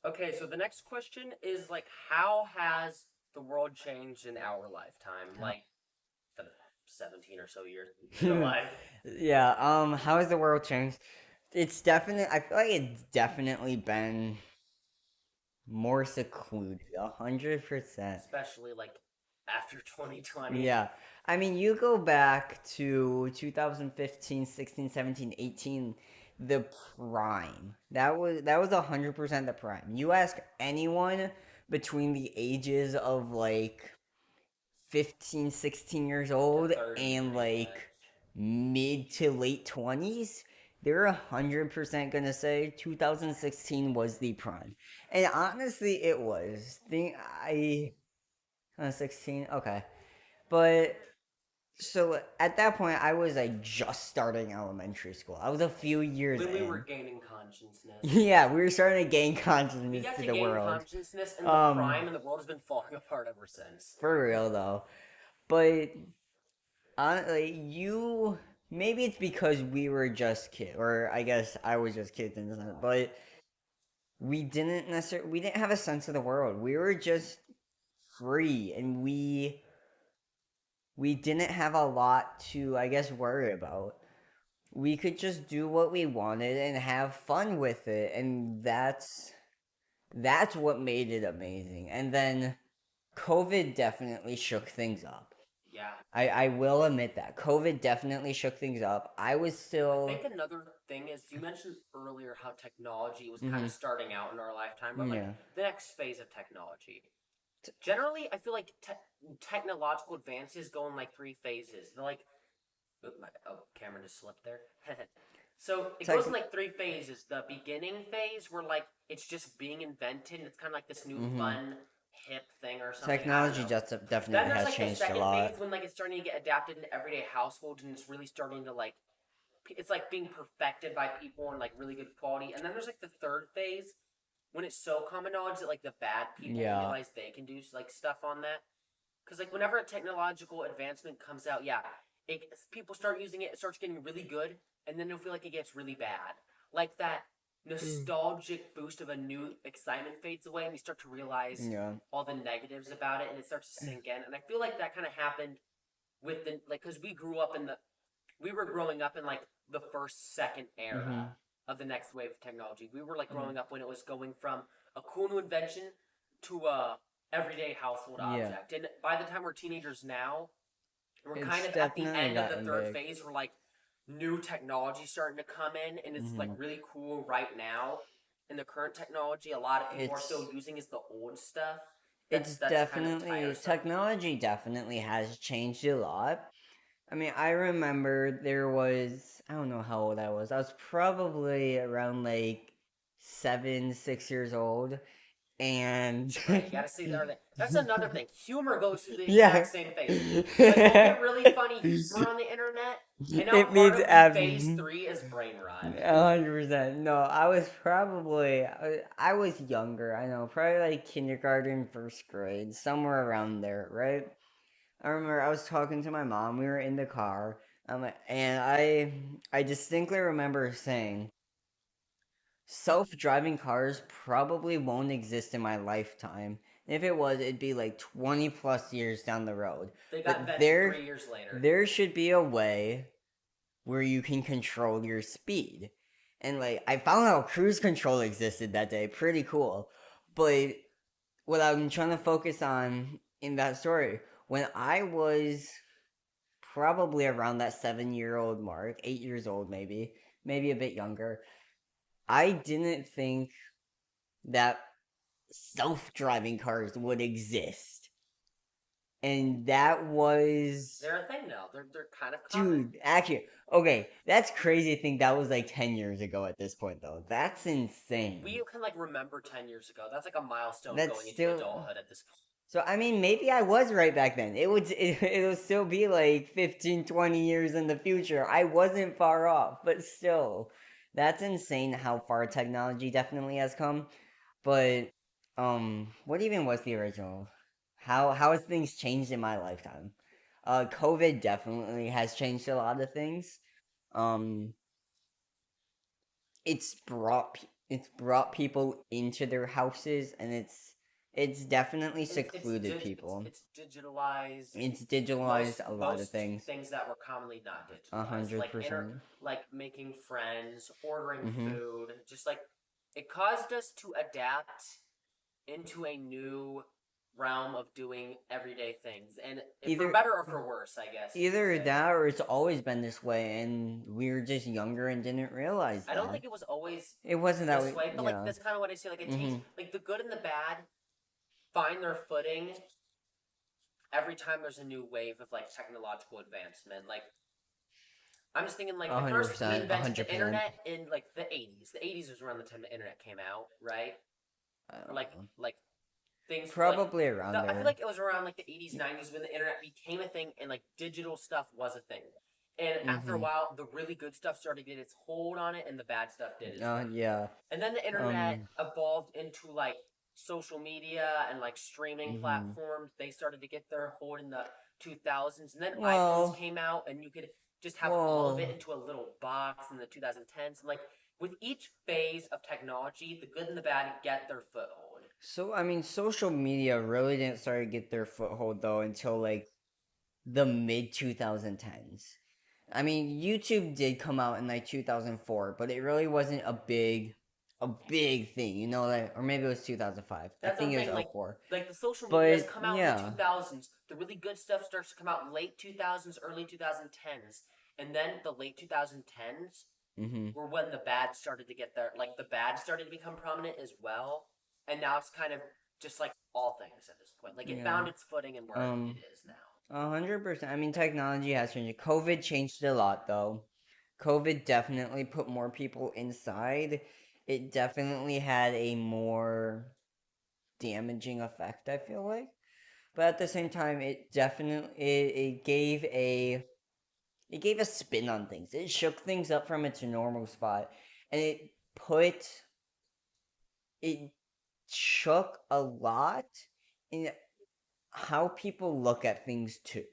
Okay, so the next question is like, how has the world changed in our lifetime? Like the 17 or so years we've been alive. Yeah, how has the world changed? It's definitely, I feel like it's definitely been more secluded, 100%. Especially like after 2020. Yeah. I mean, you go back to 2015, 16, 17, 18, the prime. That was 100% the prime. You ask anyone between the ages of like 15, 16 years To old 30 and pretty like much. mid to late 20s, they're 100% gonna say 2016 was the prime. And honestly, it was. I 16, okay. But so at that point, I was like just starting elementary school. I was a few years When we were in. gaining consciousness. Yeah, we were starting to gain We consciousness got to to the gain world. consciousness in the Um, prime, and the world has been falling apart ever since. for real though. But honestly, maybe it's because we were just kids, or I guess I was just kids in the sense, but we didn't have a sense of the world. We were just free, and we didn't have a lot to, I guess, worry about. We could just do what we wanted and have fun with it, and that's what made it amazing. And then COVID definitely shook things up. Yeah. I will admit that COVID definitely shook things up. I was I still think another thing is you mentioned earlier how technology was kind hmm of starting out in our lifetime, but like yeah. the next phase of technology. Generally, I feel like technological advances go in like three phases. They're like, camera just slipped there. So it goes Tech in like three phases. The beginning phase, where like it's just being invented. It's kind of like this new hmm fun, hip thing or something. I don't technology know. just Then definitely there's has like the changed a second phase lot. when like it's starting to get adapted into everyday households and it's really starting to like it's like being perfected by people and like really good quality. And then there's like the third phase when it's so common knowledge that like the bad people Yeah. realize they can do like stuff on that. Because like whenever a technological advancement comes out, yeah, people start using it. It starts getting really good, and then they'll feel like it gets really bad. Like that nostalgic boost of a new excitement fades away, and you start to realize Yeah. all the negatives about it, and it starts to sink in. And I feel like that kind of happened with the like because we were growing up in like the first second era hmm of the next wave of technology. We were like growing up when it was going from a cool new invention to a everyday household Yeah. object. And by the time we're teenagers now, we're kind It's of at the definitely end of the gotten third big. phase where like new technology starting to come in and it's like hmm really cool right now. In the current technology, a lot of people are still It's using is the old stuff. it's That's kind of definitely tiresome. technology definitely has changed a lot. I mean, I remember there was, I don't know how old I was. I was probably around like 7, 6 years old. And Right, you gotta see the other thing. That's another thing. Humor goes through the yeah. exact same phase. Like you'll get really funny humor on the internet, and now It part means of phase three is brain rot. 100%. No, I was probably, I was younger. I know, probably like kindergarten, first grade, somewhere around there, right? I remember I was talking to my mom. We were in the car, and I distinctly remember saying, "Self-driving cars probably won't exist in my lifetime. If it was, it'd be like 20 plus years down the road. They got But invented 3 years later. there should be a way where you can control your speed." And like I found out cruise control existed that day. Pretty cool. But what I'm trying to focus on in that story, when I was probably around that 7 year old mark, 8 years old maybe, maybe a bit younger, I didn't think that self driving cars would exist. And that was, They're a thing now. They're kind of common. dude, actually, okay, that's crazy to think that was like 10 years ago at this point, though. That's insane. We can like remember 10 years ago. That's like a milestone That's going into still. adulthood at this point. So, I mean, maybe I was right back then. It'll still be like 15, 20 years in the future. I wasn't far off, but still. That's insane how far technology definitely has come. But what even was the original? How has things changed in my lifetime? COVID definitely has changed a lot of things. Um, it's brought it's brought people into their houses, and it's definitely secluded people. It's digitalized It's digitalized a lot of most things. things that were commonly not A digitalized, hundred like percent. like making friends, ordering Mhm. food, just like it caused us to adapt into a new realm of doing everyday things, and for Either better or for worse, I guess you could either say. that or it's always been this way, and we were just younger and didn't realize I don't that. think it was always It wasn't that this way. way, but like Yeah. that's kind of what I say. Like it takes Mhm. like the good and the bad find their footing every time there's a new wave of like technological advancement. Like I'm just thinking like A at hundred first we percent. A invented the hundred percent. internet in like the 80s. The 80s was around the time the internet came out, right? I Or don't know. like things like Probably around I feel there. like it was around like the 80s, 90s when the internet became a thing and like digital stuff was a thing. And after a Mhm. while, the really good stuff started to get its hold on it, and the bad stuff did as well. Yeah. And then the internet Um. evolved into like social media and like streaming Mhm. platforms. They started to get their hold in the 2000s, and then iPhones Well. came out, and you could just have all of it Well. into a little box in the 2010s. And like with each phase of technology, the good and the bad get their foothold. So I mean, social media really didn't start to get their foothold though until like the mid 2010s. I mean, YouTube did come out in like 2004, but it really wasn't a big thing, you know, like, or maybe it was 2005. I That's what I'm think it was saying. '04. Like the social medias But come out in the yeah. 2000s. The really good stuff starts to come out late 2000s, early 2010s, and then the late 2010s Mhm. were when the bad started to get there. Like the bad started to become prominent as well, and now it's kind of just like all things at this point. Like it Yeah. found its footing in where it is now. 100%. I mean, technology has changed. COVID changed a lot, though. COVID definitely put more people inside. It definitely had a more damaging effect, I feel like. But at the same time, it gave a spin on things. It shook things up from its normal spot, and it shook a lot in how people look at things too.